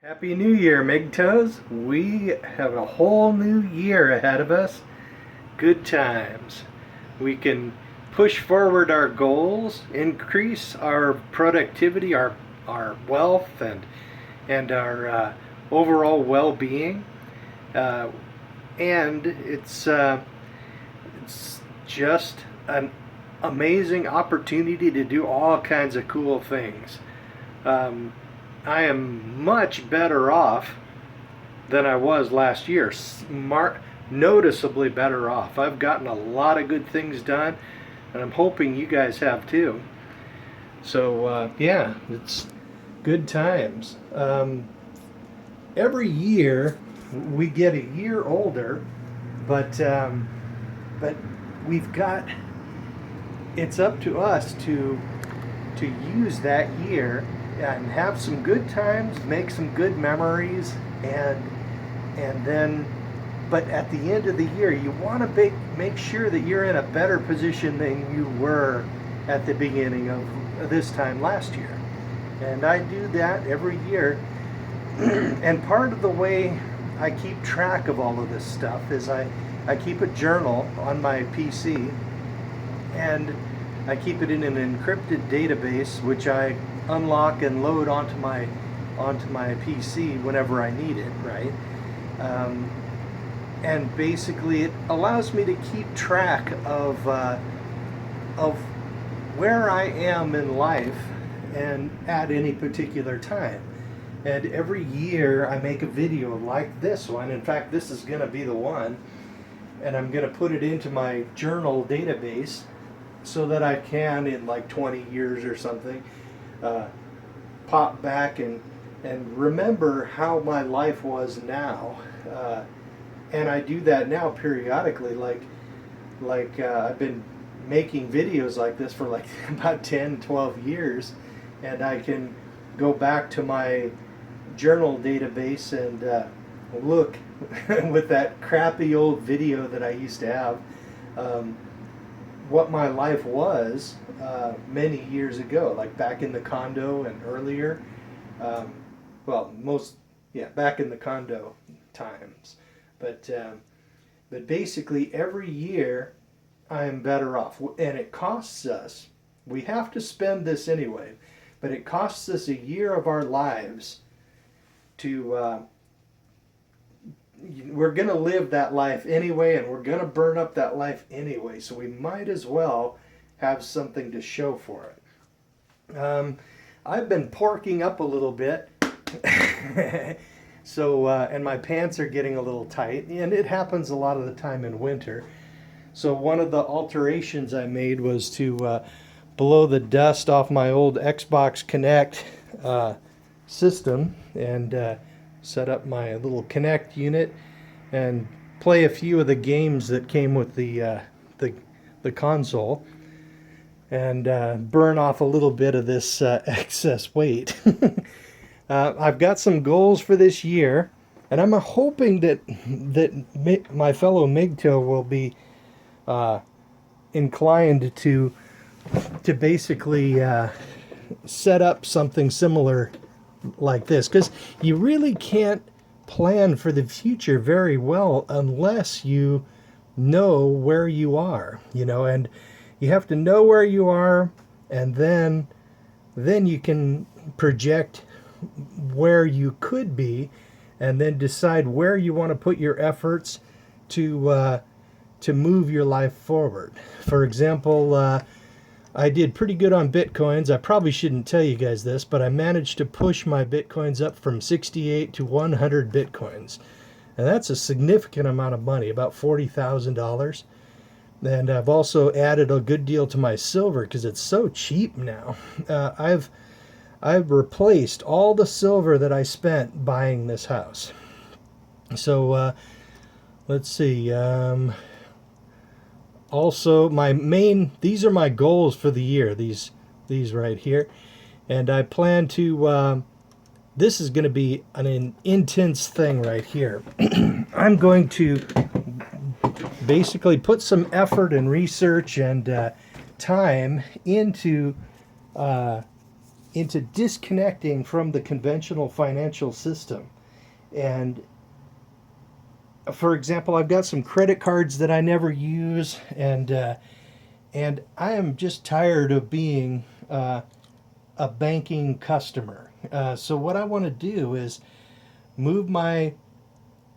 Happy New Year, MGTOWs. We have a whole new year ahead of us. Good times. We can push forward our goals, increase our productivity, our wealth, and our overall well-being. Uh, and it's just an amazing opportunity to do all kinds of cool things. Um, I am much better off than I was last year. Noticeably better off. I've gotten a lot of good things done, and I'm hoping you guys have too. So yeah, it's good times. Every year we get a year older, but we've got. It's up to us to use that year and have some good times, make some good memories, and then, but at the end of the year, you want to make sure that you're in a better position than you were at the beginning of this time last year. And I do that every year. And part of the way I keep track of all of this stuff is I keep a journal on my PC, and I keep it in an encrypted database, which I unlock and load onto my PC whenever I need it, right? And basically, it allows me to keep track of where I am in life and at any particular time. And every year I make a video like this one. In fact, this is going to be the one, and I'm going to put it into my journal database so that I can, in like 20 years or something, pop back and remember how my life was now. And I do that now periodically, like I've been making videos like this for like about 10, 12 years, and I can go back to my journal database and look with that crappy old video that I used to have, what my life was many years ago, like back in the condo and earlier. Back in the condo times. But basically every year I am better off, and it costs us. We have to spend this anyway, but it costs us a year of our lives to. We're going to live that life anyway, and we're going to burn up that life anyway, so we might as well have something to show for it. I've been porking up a little bit, so and my pants are getting a little tight, and it happens a lot of the time in winter. So one of the alterations I made was to blow the dust off my old Xbox Connect system and set up my little Kinect unit and play a few of the games that came with the console, and burn off a little bit of this excess weight. I've got some goals for this year, and I'm hoping that my fellow MGTOW will be inclined to basically set up something similar like this, because you really can't plan for the future very well unless you know where you are, and you have to know where you are, and then you can project where you could be, and then decide where you want to put your efforts to move your life forward. For example, I did pretty good on Bitcoins. I probably shouldn't tell you guys this, but I managed to push my Bitcoins up from 68 to 100 Bitcoins. And that's a significant amount of money, about $40,000. And I've also added a good deal to my silver because it's so cheap now. I've replaced all the silver that I spent buying this house. So let's see. Also, these are my goals for the year, these right here. And I plan to, this is going to be an intense thing right here. I'm going to basically put some effort and research and time into into disconnecting from the conventional financial system. And for example, I've got some credit cards that I never use, and I am just tired of being a banking customer. So what I want to do is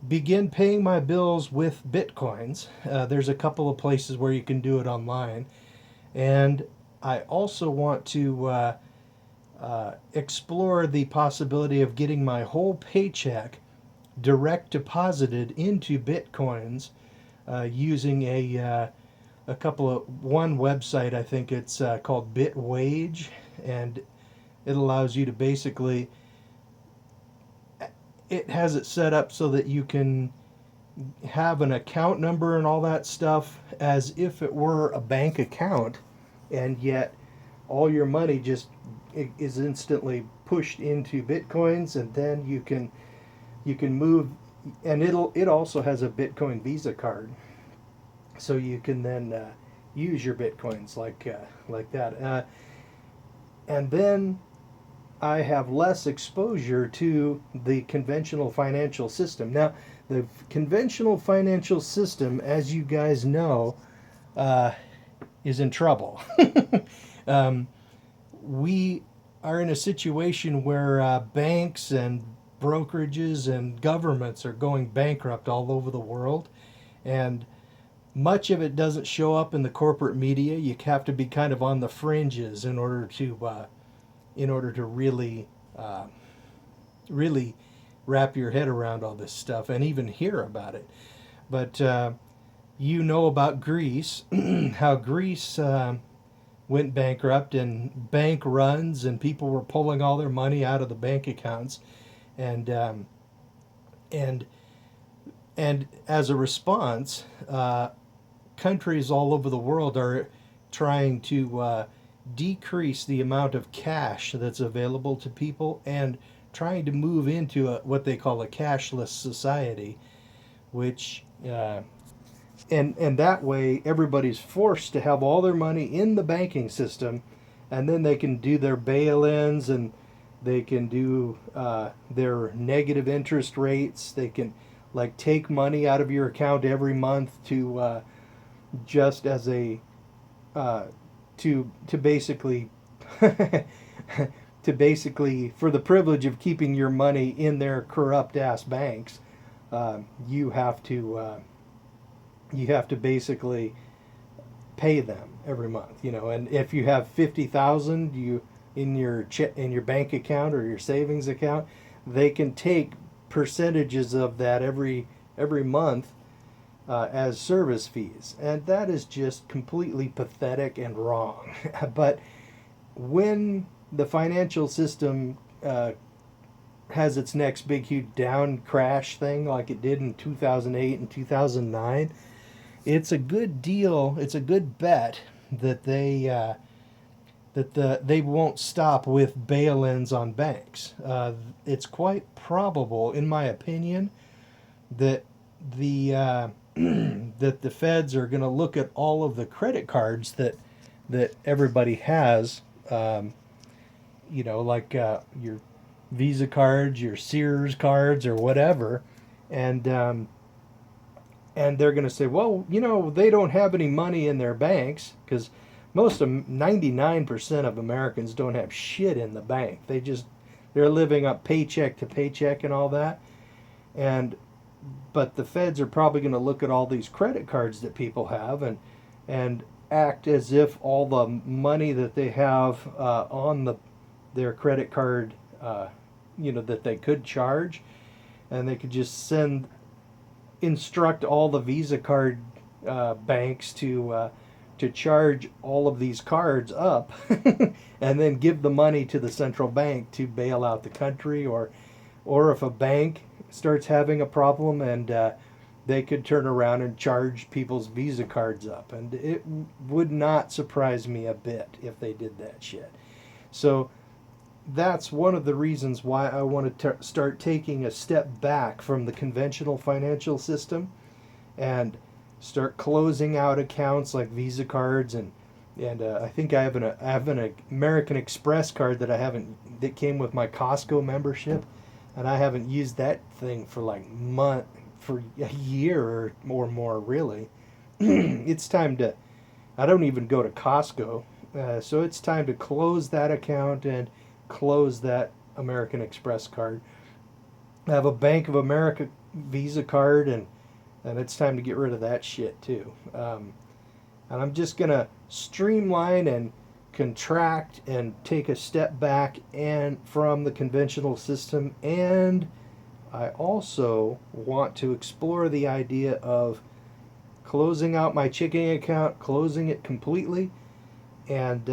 begin paying my bills with Bitcoins. There's a couple of places where you can do it online, and I also want to explore the possibility of getting my whole paycheck direct deposited into Bitcoins using one website. I think it's called Bitwage, and it allows you to basically, it has it set up so that you can have an account number and all that stuff as if it were a bank account, and yet all your money just is instantly pushed into Bitcoins, and then you can move, and it also has a Bitcoin Visa card, so you can then use your Bitcoins like that, and then I have less exposure to the conventional financial system. Now, the conventional financial system, as you guys know, is in trouble. We are in a situation where banks and brokerages and governments are going bankrupt all over the world, and much of it doesn't show up in the corporate media. You have to be kind of on the fringes in order to really wrap your head around all this stuff and even hear about it. But you know about Greece, how Greece went bankrupt, and bank runs, and people were pulling all their money out of the bank accounts, and and as a response, countries all over the world are trying to decrease the amount of cash that's available to people, and trying to move into what they call a cashless society, which and that way everybody's forced to have all their money in the banking system, and then they can do their bail-ins, and they can do their negative interest rates. They can like take money out of your account every month to just as a to basically to basically for the privilege of keeping your money in their corrupt ass banks. You have to basically pay them every month, and if you have 50,000 in your bank account or your savings account, they can take percentages of that every month as service fees, and that is just completely pathetic and wrong. But when the financial system has its next big huge down crash thing like it did in 2008 and 2009, it's a good deal, it's a good bet that they won't stop with bail-ins on banks. It's quite probable, in my opinion, that the that the feds are going to look at all of the credit cards that everybody has, like your Visa cards, your Sears cards, or whatever, and they're going to say, well, they don't have any money in their banks, because 99% of Americans don't have shit in the bank. They're living up paycheck to paycheck and all that, but the feds are probably going to look at all these credit cards that people have and act as if all the money that they have on their credit card, that they could charge, and they could just instruct all the Visa card banks to charge all of these cards up, and then give the money to the central bank to bail out the country, or if a bank starts having a problem, and they could turn around and charge people's Visa cards up. And it would not surprise me a bit if they did that shit. So that's one of the reasons why I want to start taking a step back from the conventional financial system and start closing out accounts like Visa cards, and and I think I have an American Express card that I haven't that came with my Costco membership, and I haven't used that thing for like for a year or more really. It's time to. I don't even go to Costco, so it's time to close that account and close that American Express card. I have a Bank of America Visa card, and it's time to get rid of that shit too. And I'm just gonna streamline and contract and take a step back and from the conventional system. And I also want to explore the idea of closing out my checking account, closing it completely, and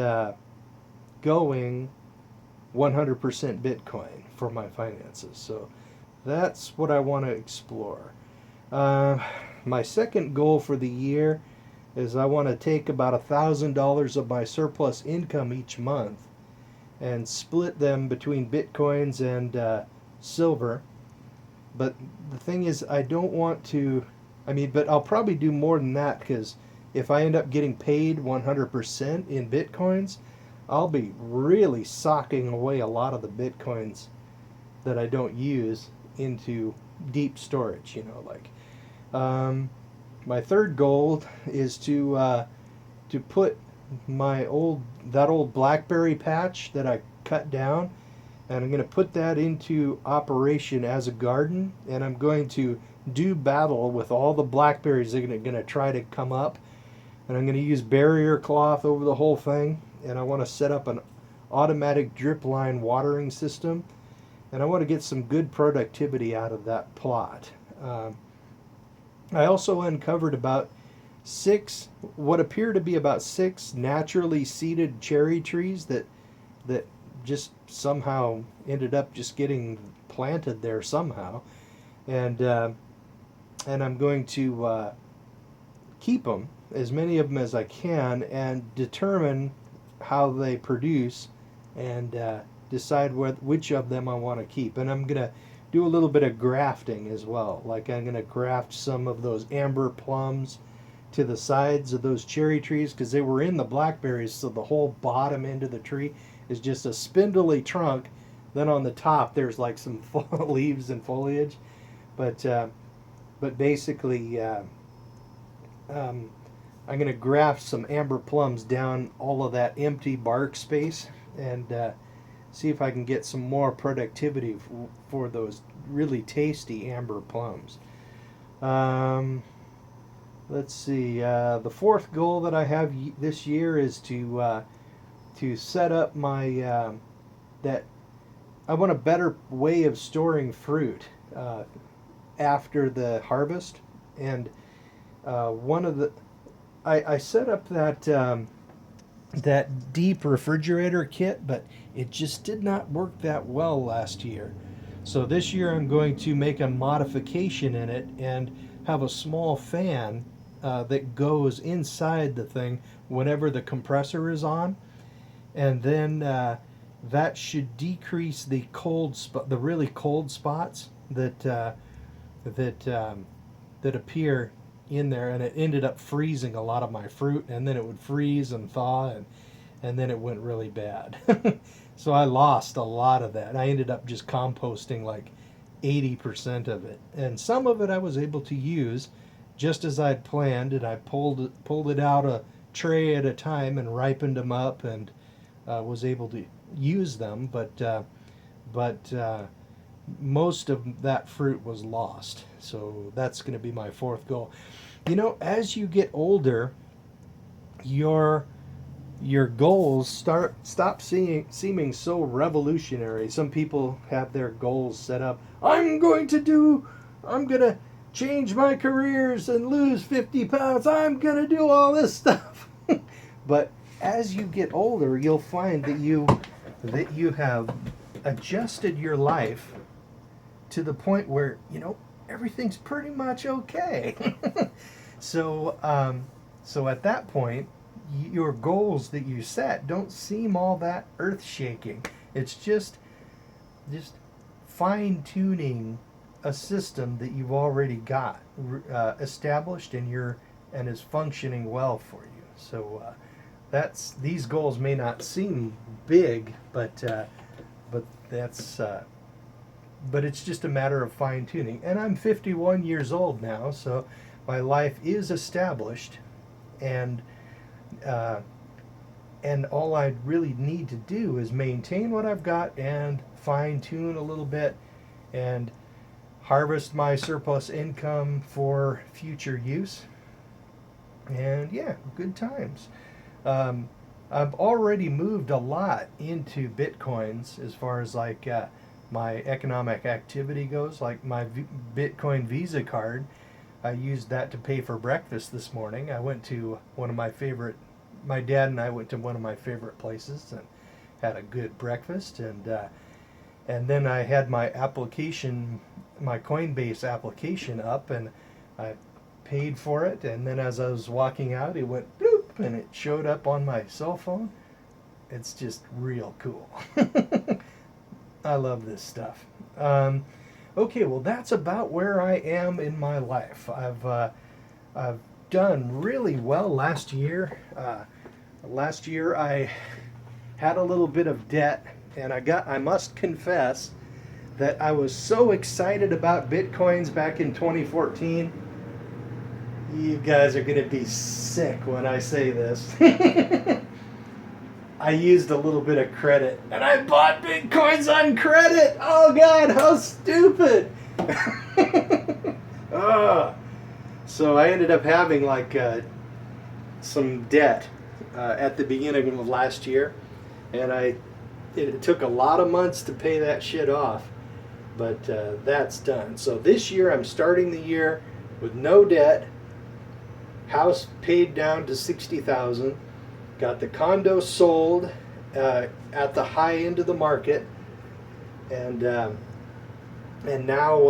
going 100% Bitcoin for my finances. So that's what I want to explore. Uh, my second goal for the year is I want to take about $1,000 of my surplus income each month and split them between Bitcoins and silver. But the thing is, I don't want to. I mean, but I'll probably do more than that, because if I end up getting paid 100% in Bitcoins, I'll be really socking away a lot of the Bitcoins that I don't use into deep storage, like. My third goal is to put my old BlackBerry patch that I cut down, and I'm going to put that into operation as a garden, and I'm going to do battle with all the blackberries that are going to try to come up, and I'm going to use barrier cloth over the whole thing, and I want to set up an automatic drip line watering system, and I want to get some good productivity out of that plot. I also uncovered what appear to be about 6 naturally seeded cherry trees that just somehow ended up just getting planted there somehow, and I'm going to keep them, as many of them as I can, and determine how they produce, and decide which of them I want to keep. And I'm gonna do a little bit of grafting as well. Like, I'm gonna graft some of those amber plums to the sides of those cherry trees, because they were in the blackberries, so the whole bottom end of the tree is just a spindly trunk. Then on the top there's like some leaves and foliage, but basically I'm going to graft some amber plums down all of that empty bark space, and see if I can get some more productivity for those really tasty amber plums. Let's see. The fourth goal that I have this year is to set up my that I want a better way of storing fruit after the harvest, and one of the I set up that deep refrigerator kit, but it just did not work that well last year. So this year I'm going to make a modification in it and have a small fan that goes inside the thing whenever the compressor is on, and then that should decrease the the really cold spots that appear in there. And it ended up freezing a lot of my fruit, and then it would freeze and thaw, and then it went really bad. So I lost a lot of that. I ended up just composting like 80% of it, and some of it I was able to use just as I'd planned, and I pulled it out a tray at a time and ripened them up, and was able to use them, but most of that fruit was lost. So that's going to be my fourth goal. As you get older, your goals stop seeming so revolutionary. Some people have their goals set up. I'm going to change my careers and lose 50 pounds. I'm going to do all this stuff. But as you get older, you'll find that you have adjusted your life to the point where everything's pretty much okay. So at that point, your goals that you set don't seem all that earth-shaking. It's just fine-tuning a system that you've already got established and is functioning well for you. So these goals may not seem big, but that's but it's just a matter of fine tuning. And I'm 51 years old now, so my life is established, and uh, and all I really need to do is maintain what I've got and fine tune a little bit, and harvest my surplus income for future use. And yeah, good times. I've already moved a lot into bitcoins as far as like my economic activity goes. Like my Bitcoin Visa card, I used that to pay for breakfast this morning. I went to one of my favorite. My dad and I went to one of my favorite places and had a good breakfast, and then I had my application, my Coinbase application up, and I paid for it. And then as I was walking out, it went bloop, and it showed up on my cell phone. It's just real cool. I love this stuff. Okay, well, that's about where I am in my life. I've done really well last year. Last year I had a little bit of debt, and I must confess that I was so excited about Bitcoins back in 2014. You guys are going to be sick when I say this. I used a little bit of credit, and I bought Bitcoins on credit. Oh God, how stupid. So I ended up having like some debt at the beginning of last year, and it took a lot of months to pay that shit off, but that's done. So this year I'm starting the year with no debt, house paid down to $60,000, got the condo sold at the high end of the market, and now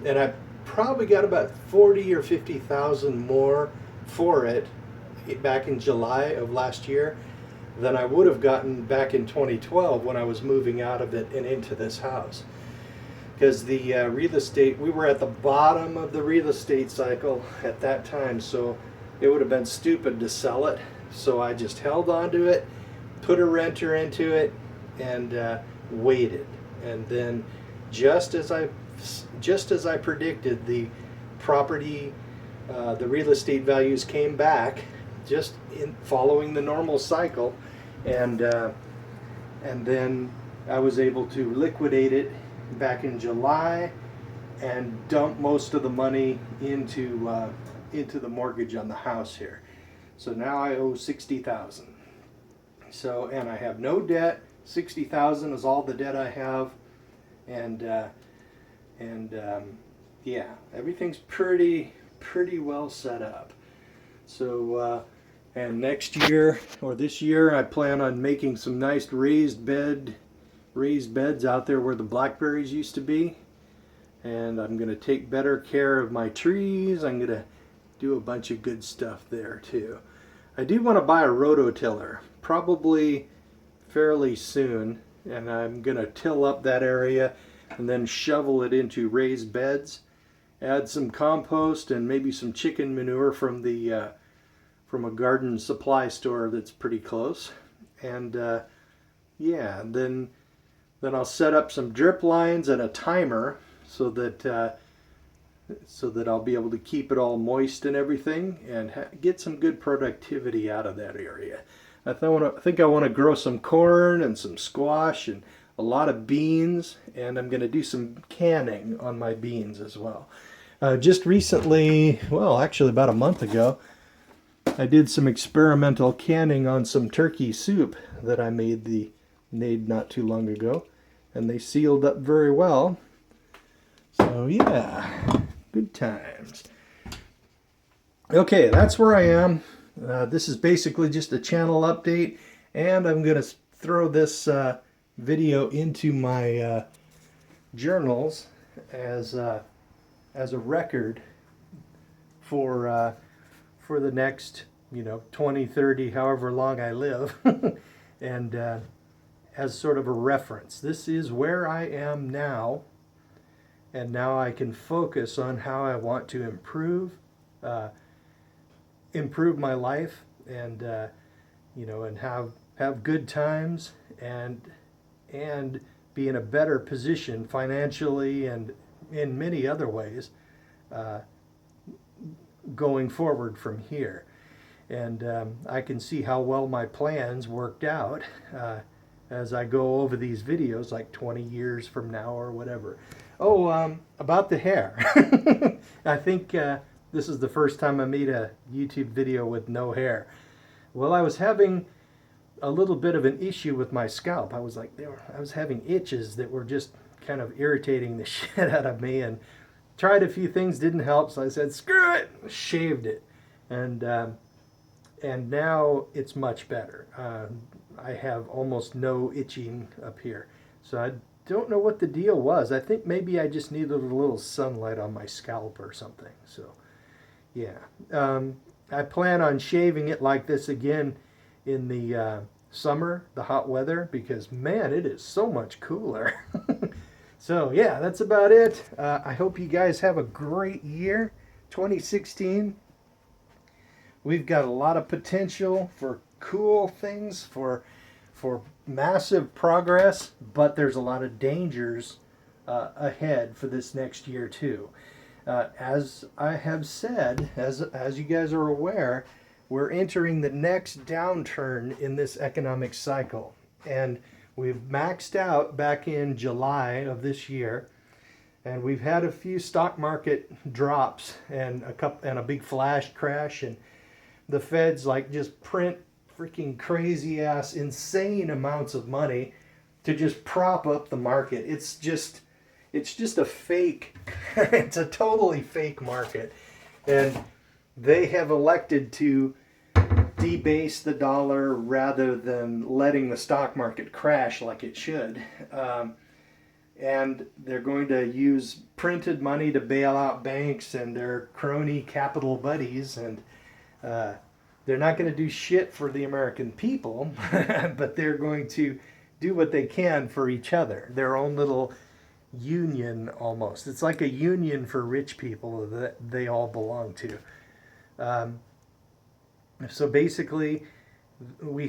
and I probably got about 40 or 50,000 more for it back in July of last year than I would have gotten back in 2012 when I was moving out of it and into this house. Because the real estate, we were at the bottom of the real estate cycle at that time, so it would have been stupid to sell it. So I just held on to it, put a renter into it, and waited. And then just as I predicted, the property, the real estate values came back, just in following the normal cycle, and then I was able to liquidate it back in July and dump most of the money into the mortgage on the house here. So now I owe $60,000. So, and I have no debt. $60,000 is all the debt I have, and yeah, everything's pretty well set up. So, and next year or this year, I plan on making some nice raised beds out there where the blackberries used to be, and I'm going to take better care of my trees. I'm going to do a bunch of good stuff there too. I do want to buy a rototiller, probably fairly soon, and I'm going to till up that area and then shovel it into raised beds, add some compost and maybe some chicken manure from a garden supply store that's pretty close, and yeah, and then I'll set up some drip lines and a timer so that I'll be able to keep it all moist and everything, and get some good productivity out of that area. I think I want to grow some corn and some squash and a lot of beans, and I'm going to do some canning on my beans as well. Just recently, well, actually about a month ago, I did some experimental canning on some turkey soup that I made not too long ago, and they sealed up very well. So yeah, good times. Okay, that's where I am. This is basically just a channel update, and I'm going to throw this video into my journals as a record for the next 20, 30, however long I live, and as sort of a reference. This is where I am now, and now I can focus on how I want to improve my life, and and have good times, and be in a better position financially and in many other ways uh, going forward from here. And I can see how well my plans worked out as I go over these videos, like 20 years from now or whatever. Oh, about the hair. I think this is the first time I made a YouTube video with no hair. Well, I was having a little bit of an issue with my scalp. I was having itches that were just kind of irritating the shit out of me, and tried a few things, didn't help. So I said, screw it, shaved it, and now it's much better. I have almost no itching up here. So I don't know what the deal was. I think maybe I just needed a little sunlight on my scalp or something. So yeah, I plan on shaving it like this again in the summer, the hot weather, because man, it is so much cooler. So yeah, that's about it. I hope you guys have a great year, 2016. We've got a lot of potential for cool things, for massive progress, but there's a lot of dangers ahead for this next year too. As I have said, as you guys are aware, we're entering the next downturn in this economic cycle, and we've maxed out back in July of this year, and we've had a few stock market drops and a big flash crash, and the Feds like just print freaking crazy ass insane amounts of money to just prop up the market. It's just a fake it's a totally fake market, and they have elected to debase the dollar rather than letting the stock market crash like it should. And they're going to use printed money to bail out banks and their crony capital buddies, and they're not going to do shit for the American people, but they're going to do what they can for each other. Their own little union almost. It's like a union for rich people that they all belong to. So basically, we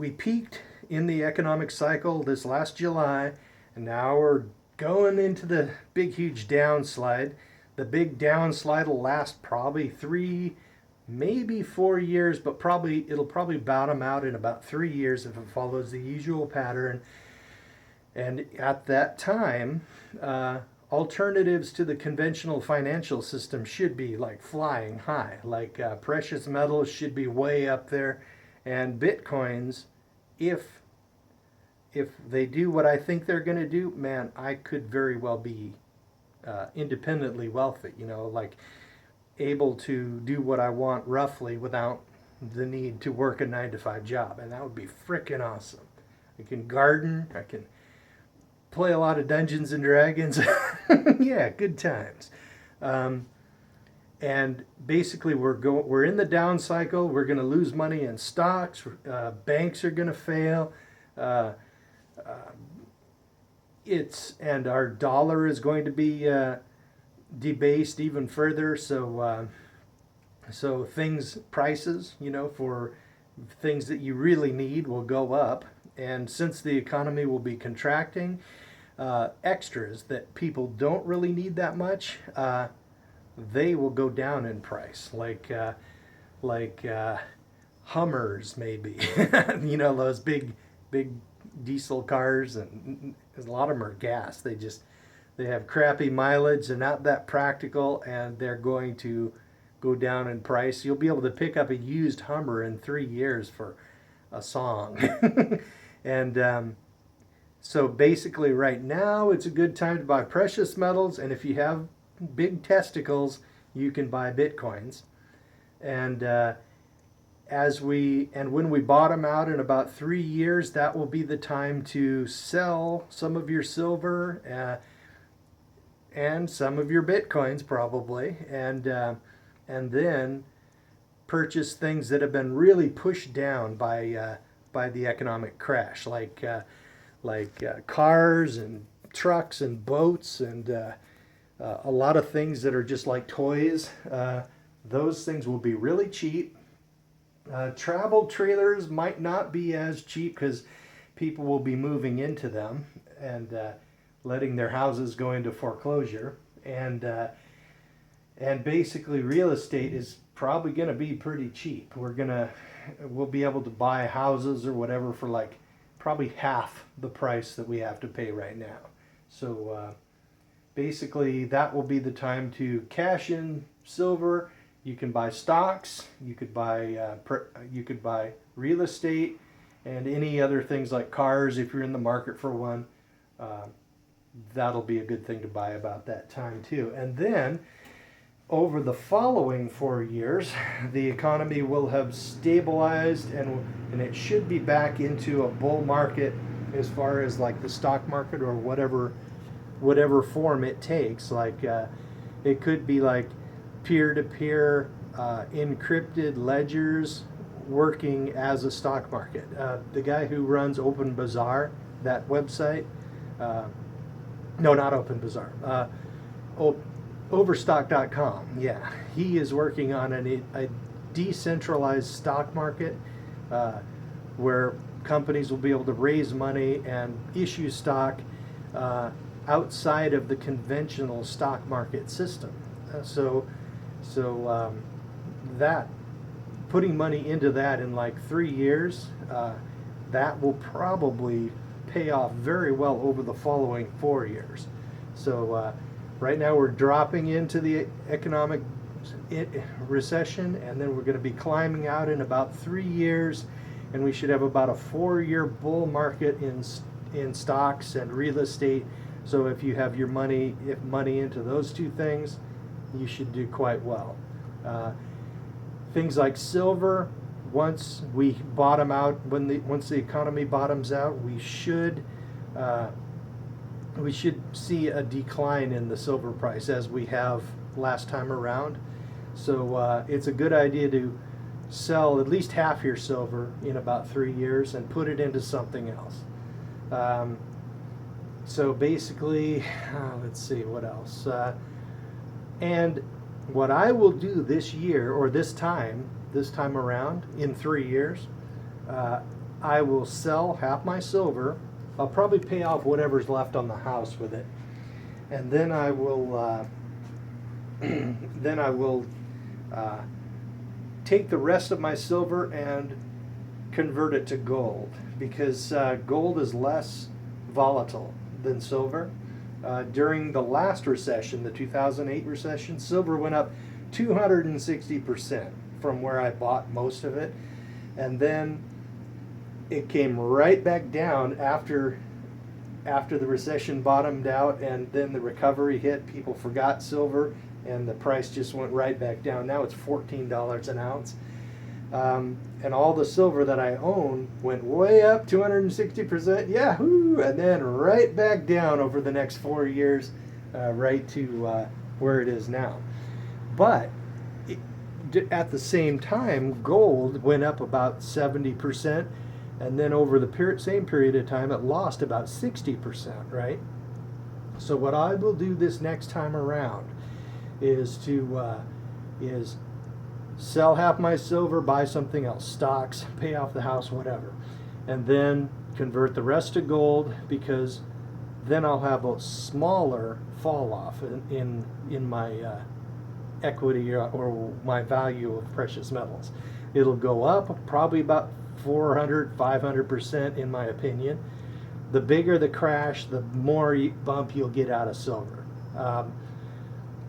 peaked in the economic cycle this last July, and now we're going into the big, huge downslide. The big downslide will last probably 3, maybe 4 years, but it'll probably bottom out in about 3 years if it follows the usual pattern. And at that time, alternatives to the conventional financial system should be like flying high. Like precious metals should be way up there, and bitcoins, if they do what I think they're going to do, man, I could very well be independently wealthy. Like able to do what I want roughly without the need to work a 9-to-5 job, and that would be freaking awesome. I can garden. I can play a lot of Dungeons and Dragons. Yeah, good times. And basically, we're in the down cycle. We're going to lose money in stocks. Banks are going to fail. And our dollar is going to be debased even further. So prices, for things that you really need will go up. And since the economy will be contracting, extras that people don't really need that much, they will go down in price, like Hummers maybe. Those big diesel cars, and a lot of them are gas. They have crappy mileage. They're not that practical, and they're going to go down in price. You'll be able to pick up a used Hummer in 3 years for a song. And so basically right now it's a good time to buy precious metals, and if you have big testicles, you can buy bitcoins. And when we bottom out in about 3 years, that will be the time to sell some of your silver and some of your bitcoins probably, and then purchase things that have been really pushed down by the economic crash, like cars and trucks and boats and a lot of things that are just like toys. Those things will be really cheap, Travel trailers might not be as cheap because people will be moving into them and letting their houses go into foreclosure. And basically real estate is probably going to be pretty cheap. We'll be able to buy houses or whatever for like probably half the price that we have to pay right now. So basically that will be the time to cash in silver. You can buy stocks, you could buy real estate, and any other things like cars if you're in the market for one. That'll be a good thing to buy about that time too. And then over the following 4 years, the economy will have stabilized and it should be back into a bull market as far as like the stock market or whatever form it takes. Like it could be like peer-to-peer encrypted ledgers working as a stock market. The guy who runs Open Bazaar, that website, no, not Open Bazaar, Overstock.com. Yeah, he is working on a decentralized stock market where companies will be able to raise money and issue stock outside of the conventional stock market system. So that putting money into that in like 3 years, that will probably pay off very well over the following 4 years. So right now we're dropping into the economic recession, and then we're going to be climbing out in about 3 years, and we should have about a 4-year bull market in stocks and real estate. So if you have your money into those two things, you should do quite well. Things like silver, once we bottom out, once the economy bottoms out, we should see a decline in the silver price as we have last time around. So it's a good idea to sell at least half your silver in about 3 years and put it into something else. So basically, let's see what else. And what I will do this year, or this time around, in 3 years, I will sell half my silver. I'll probably pay off whatever's left on the house with it, and then I will take the rest of my silver and convert it to gold, because gold is less volatile than silver. During the last recession, the 2008 recession, silver went up 260% from where I bought most of it, and then it came right back down after the recession bottomed out, and then the recovery hit. People forgot silver, and the price just went right back down. Now it's $14 an ounce. And all the silver that I own went way up 260%, yahoo, and then right back down over the next 4 years, right to where it is now. But at the same time, gold went up about 70%, and then over the same period of time, it lost about 60%, right? So what I will do this next time around is sell half my silver, buy something else, stocks, pay off the house, whatever, and then convert the rest to gold, because then I'll have a smaller fall off in my equity or my value of precious metals. It'll go up probably about 400-500% in my opinion. The bigger the crash, the more bump you'll get out of silver,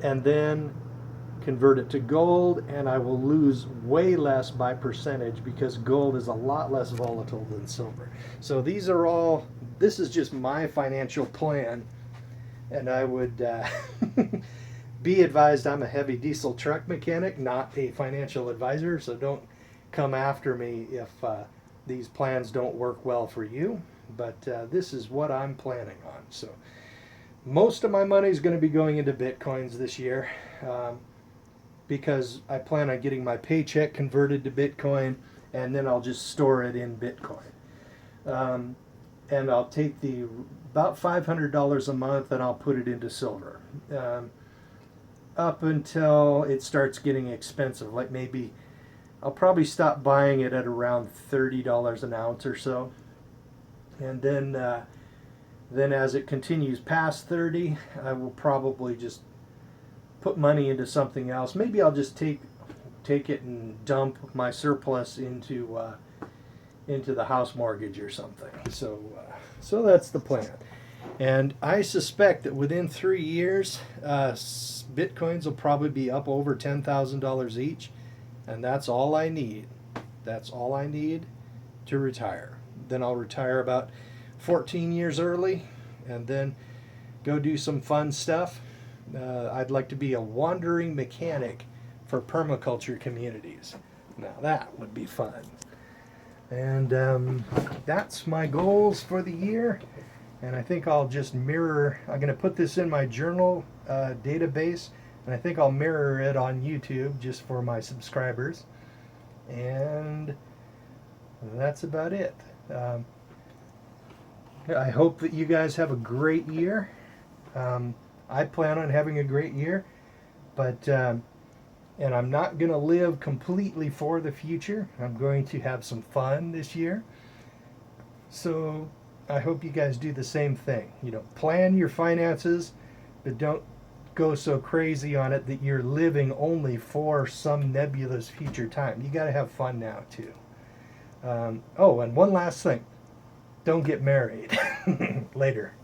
and then convert it to gold, and I will lose way less by percentage because gold is a lot less volatile than silver. So this is just my financial plan, and I would be advised I'm a heavy diesel truck mechanic, not a financial advisor, so don't come after me if these plans don't work well for you, but this is what I'm planning on. So most of my money is going to be going into Bitcoins this year, because I plan on getting my paycheck converted to Bitcoin, and then I'll just store it in Bitcoin. And I'll take about $500 a month and I'll put it into silver, up until it starts getting expensive, like maybe I'll probably stop buying it at around $30 an ounce or so, and then as it continues past 30, I will probably just put money into something else. Maybe I'll just take it and dump my surplus into the house mortgage or something. So that's the plan. And I suspect that within 3 years, Bitcoins will probably be up over $10,000 each, and that's all I need. That's all I need to retire. Then I'll retire about 14 years early, and then go do some fun stuff. I'd like to be a wandering mechanic for permaculture communities. Now that would be fun. And that's my goals for the year. And I think I'll just mirror, I'm going to put this in my journal database, and I think I'll mirror it on YouTube just for my subscribers. And that's about it. I hope that you guys have a great year. I plan on having a great year, but and I'm not going to live completely for the future. I'm going to have some fun this year. So I hope you guys do the same thing. You know, plan your finances, but don't go so crazy on it that you're living only for some nebulous future time. You got to have fun now too. Oh, and one last thing. Don't get married. Later.